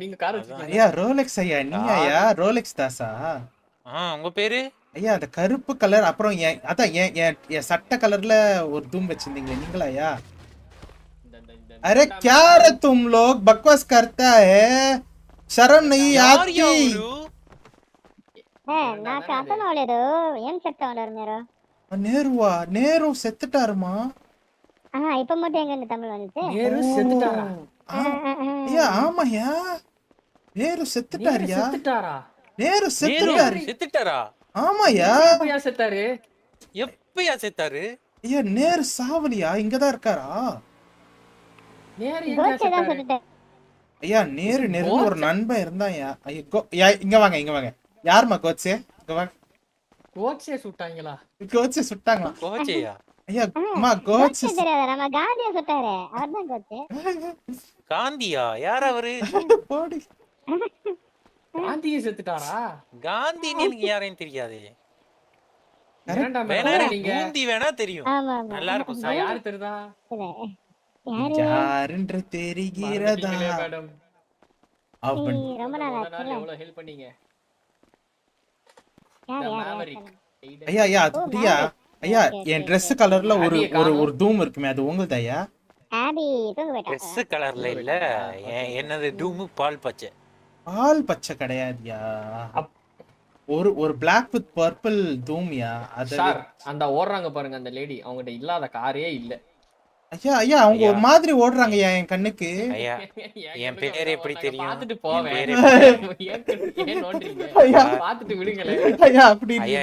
நீங்க கார் வச்சிருக்கீங்க. ஐயா ரோலெக்ஸ் ஐயா நீங்க ஐயா ரோலெக்ஸ் தாசா? உங்க பேரு? ஐயா அந்த கருப்பு கலர் அப்புறம் அதான் என் சட்டை கலர்ல ஒரு தூம் வச்சிருந்தீங்களே நீங்களா ஐயா? अरे क्या रे तुम लोग बकवास करता है शर्म नहीं आती నాకు అర్థం అవ్వలేదు ఏం చెప్తా ఉన్నారు మీరు? நேருவா நேரு செத்துட்டாருமா? இப்ப மட்டும் எங்க தமிழ் வந்துச்சு? நேரு செத்துட்டாரா? ஐயா ஆமாயா நேரு செத்துட்டாரியா? செத்துட்டாரா? நேரு செத்துட்டாரா? ஆமாயா. எப்பயா செத்தாரு? எப்பயா செத்தாரு? ஐயா நேரு சாவலியா இங்கதான் இருக்காரா? நேரு எங்க செத்தாரு? ஐயா நேரு ஒரு நண்பன் இருந்தாயா? ஐயா இங்க வாங்க யாருமா கோச்சே? இங்க வாங்க. கோச்சே சுட்டாங்களா? கோச்சே சுட்டாங்களா? கோச்சேயா? ஐயா அம்மா கோச்சே தெரியாதா? நம்ம காந்தியா சுட்டாரு அவர்தான் கோச்சே. காந்தியா? யார் அவரு? போடி. காந்தியே செத்துட்டாரா? காந்தின்னு எனக்கு யாரையும் தெரியாதே. நீங்க வேணா தெரியும். நல்லா இருக்கும். யாரு தெரியுதா? யாருன்ற தெரிகிறதா? மேடம் ரொம்ப நாள் எவ்வளவு ஹெல்ப் பண்ணீங்க. ஐயா ஐயா அப்படியா? ஐயா என் Dress கலர்ல ஒரு தூம் இருக்குமே அது உங்களுது ஐயா? ஆபி தூங்க போய்டா. Dress கலர்ல இல்ல என்னது தூம் பால் பச்சை. பால் பச்சை கிடையாதுயா. ஒரு black with purple தூம்யா. அது சார் அந்த ஓடுறாங்க பாருங்க அந்த லேடி அவங்கட்ட இல்லாத காரே இல்ல. ஐயா ஐயா அவங்க ஒரு மாதிரி ஓடுறாங்க என் கண்ணுக்கு. ஐயா என் பேர் எப்படி தெரியும்? பாத்துட்டு போவேன். ஏன் நோன்றீங்க? பாத்துட்டு விடுங்களே. ஐயா அப்படி இல்ல.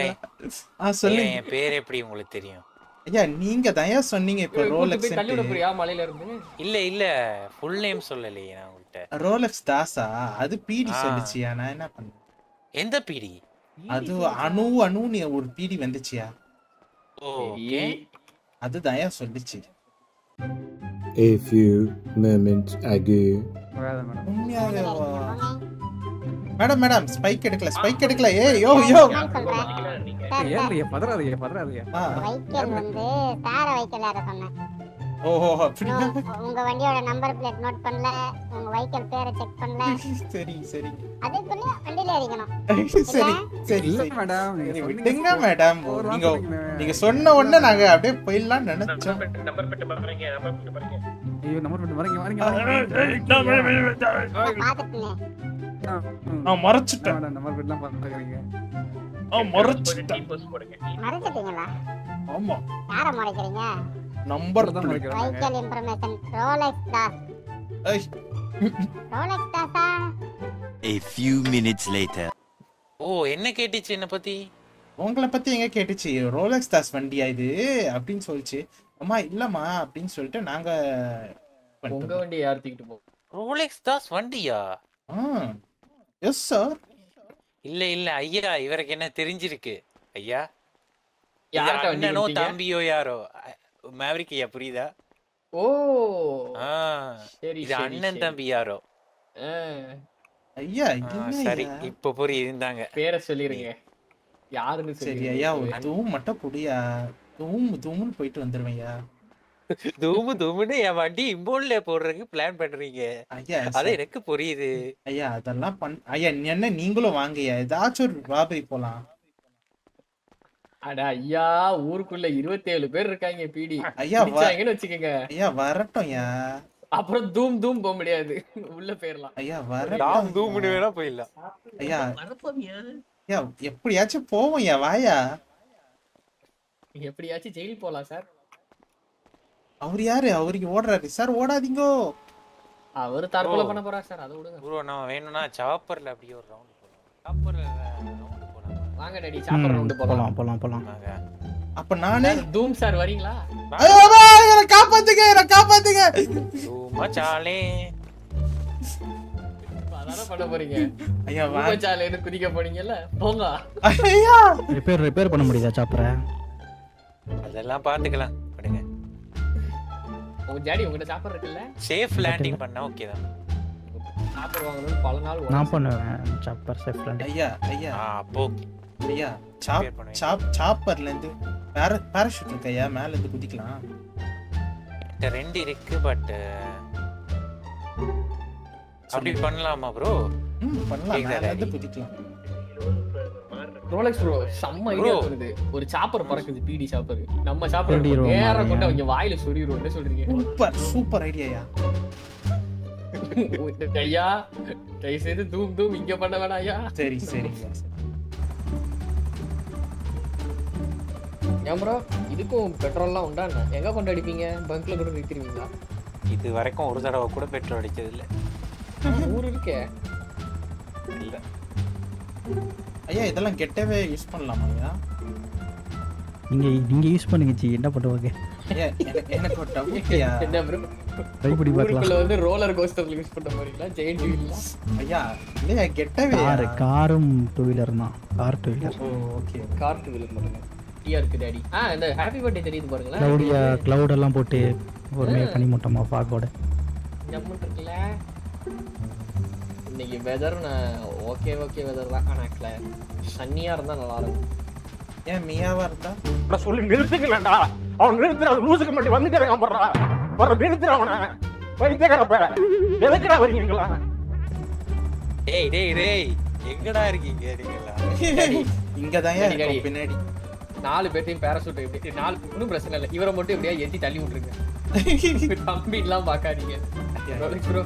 சொல்லுங்க. என் பேர் எப்படி உங்களுக்கு தெரியும்? ஐயா நீங்க தான் சொன்னீங்க இப்ப ரோலெக்ஸ் தள்ளி விட போறியா மலையில இருந்து? இல்ல ஃபுல் நேம் சொல்லலையே நான் உங்கள்ட்ட. ரோலெக்ஸ் தாசா அது பீடி சொல்லுச்சியா நான் என்ன பண்ணேன்? எந்த பீடி? அது அணுன்னு ஒரு பீடி வந்துச்சியா? ஓகே அதுதான் ஏன் சொல்லுச்சு. A few moments ago. Madam spike எடுக்கல ஏய் யோ ஏன்றியே பதறாதீங்க வைக்கல் வந்து சார வைக்கல அத சொன்னேன். ஓஹோ அப்படியே உங்க வண்டியோட நம்பர் பிளேட் நோட் பண்ணல, உங்க வைக்கல் பேரை செக் பண்ணல. சரி அதுக்குள்ள வண்டில ஏறிக்கணும். சரி இல்ல மேடம் விடுங்க மேடம். நீங்க சொன்ன உடனே நாங்க அப்படியே போயிடலாம் நினைச்சோம். நம்பர் பிட் பண்றீங்க. ஐயோ நம்பர் பிட் வரீங்க நான் மறச்சிட்டேன். நம்பர் பிட்லாம் பண்றீங்க. மறந்துட்டீங்களா? ஆமா யாரை மறைக்கிறீங்க? நம்பர் தான் மறைக்கிறேன். வைக்கல் இன்ஃபர்மேஷன் ரோலெக்ஸ் தாஸ். ரோலெக்ஸ் தாஸா? A few minutes later. என்ன கேட்டிச்சு என்ன பத்தி? உங்களை பத்தி எங்க கேட்டுச்சு? ரோலெக்ஸ் தாஸ் வண்டியா இது அப்படின்னு சொல்லிச்சு. அம்மா இல்லம்மா அப்படின்னு சொல்லிட்டு நாங்க உங்க வண்டி யார் தூக்கிட்டு போ? ரோலெக்ஸ் தாஸ் வண்டியா? Yes sir. இல்ல ஐயா இவருக்கு என்ன தெரிஞ்சிருக்கு ஐயா? யார்ட்ட வண்டி அண்ணனோ தம்பியோ யாரோ மேவரிக் ஐயா புரியுதா? சரி இது அண்ணன் தம்பி யாரோ? ஐயா சரி இப்ப புரியுதாங்க. பேரை சொல்லிருங்க யாருன்னு. சரி ஐயா ஒரு தூம் மட்டும் புடியா. தூம்னு போயிட்டு வந்துருவேன்யா. தூமுன்னு என் வண்டி இம்போன்ல போடுறதுக்கு பிளான் பண்றீங்க ஐயா? அது எனக்கு புரியுது ஐயா. அதெல்லாம் ஐயா என்ன நீங்களும் வாங்கய்யா ஏதாச்சும் ஒரு ராபரி போலாம். அட ஐயா ஊருக்குள்ள 27 பேர் இருக்காங்க பீடி. ஐயா வாங்கன்னு வெச்சுக்கங்க. ஐயா வரட்டும்யா. அப்புறம் தூம் போக முடியாது உள்ள போயிரலாம். ஐயா வரட்டும். தூம்னு வேணா போயிடலாம். ஐயா ஐயா எப்படியாச்சும் போவோம்யா வாயா. எப்படியாச்சும் ஜெயில் போலாம் சார். அவர் யாரு? அவருக்கு ஓடுறாரு சார். ஓடாதீங்க. அவர் தற்கொலை பண்ண போறார் சார். அத விடுங்க ப்ரோ. நான் வேணும்னா சாப்பர்ல அப்படியே ஒரு ரவுண்ட் போலாம். சாப்பர்ல ரவுண்ட் போலாம். வாங்க டாடி சாப்பர் ரவுண்ட் போலாம். வாங்க. அப்ப நானே தூம் சார் வரீங்களா? ஐயோ என்ன காப்பாத்துங்க. மச்சாலே அதான பண்ண போறீங்க. ஐயா மச்சாலேன்னு குதிக்க போறீங்கல போங்க. ஐயா ரிப்பேர் பண்ண முடியுதா சாப்பரை? அதெல்லாம் பாத்துக்கலாம் விடுங்க. உங்க டாடி உங்ககிட்ட சாப்பர் இருக்குல்ல? சேஃப் லேண்டிங் பண்ணா ஓகே தான். சாப்பர் வாங்கணும் பல நாள் நான் பண்ணுவேன் சாப்பர் சேஃப் லேண்டிங். ஐயா அப்போ ஐயா சாப்பர்ல இருந்து பாராசூட் இருக்கு ஐயா. மேல இருந்து குதிக்கலாம். ரெண்டு இருக்கு பட் அப்படி பண்ணலாமா ப்ரோ? பண்ணலாம், கேக்குதா மேல இருந்து daddy? குதிக்கலாம். ரோலெக்ஸ் ப்ரோ செம்ம ஐடியா வருது. ஒரு சாப்பர் பறக்குது, பிடி சாப்பர். நம்ம சாப்பர் சொல்லிடுவோம் நேரா மாரியா. கொண்டு அவங்க வாயில சொருகிரும். என்ன சொல்றீங்க? சூப்பர் சூப்பர் ஐடியாயா. ஐயா தயவு செய்து தூம் தூம் இங்க பண்ண வேணாம் ஐயா. சரி சரி. ஏன் ப்ரோ இதுக்கும் பெட்ரோல்லாம் உண்டா என்ன? எங்க கொண்டு அடிப்பீங்க? பங்க்ல கூட நிறுத்திடுவீங்களா? இது வரைக்கும் ஒரு தடவை கூட பெட்ரோல் அடிச்சது இல்ல. ஊர் இருக்கே. இல்ல ஐயா இதெல்லாம் கெட்டவே யூஸ் பண்ணலாமா ஐயா? நீங்க யூஸ் பண்ணுங்க ஜி, என்ன பண்ணுவாங்க? ஐயா எனக்கு ஒரு டவுட்யா. என்ன ப்ரோ? ட்ரை பண்ணி பார்க்கலாம். ஊருக்குள்ள வந்து ரோலர் கோஸ்டர்ல யூஸ் பண்ண போறீங்களா? ஜெயண்ட் வீல்ல? ஐயா இல்லையா கெட்டவே. காரும் டூ வீலர் தான். Car two wheeler. Okay. Car two wheeler மட்டும். டீயா இருக்கு டாடி. இந்த ஹேப்பி பர்த்டே தெரியுது பாருங்களேன். கிளவுட் எல்லாம் போட்டு ஒருமே பண்ணி மூட்டமா ஃபாகோட. ஜம்முன் இருக்குல்ல. இன்னைக்கு வெதர் ஓகே வெதர் தான். ஆனா சன்னியா இருந்தா நல்லா இருக்கும். ஏன் மியாவா இருந்தா? நான் சொல்லி நிறுத்துக்கலடா. அவன் நிறுத்துற லூசுக்கு மட்டும் வந்துட்டே இருக்கான் போறா. வர நிறுத்துற அவனை. வைத்தேக்கறப்ப. எதுக்குடா வரீங்களா? டேய் டேய் டேய் எங்கடா இருக்கீங்க நீங்களா? இங்கதான் இருக்கோம் பின்னாடி. 4 பேர்த்தையும் பேராசூட் எப்படி 4 ஒன்றும் பிரச்சனை இல்லை. இவரை மட்டும் எப்படியா ஏற்றி தள்ளி விட்டுருங்க. தம்பிலாம் பார்க்காதீங்க. ப்ரோ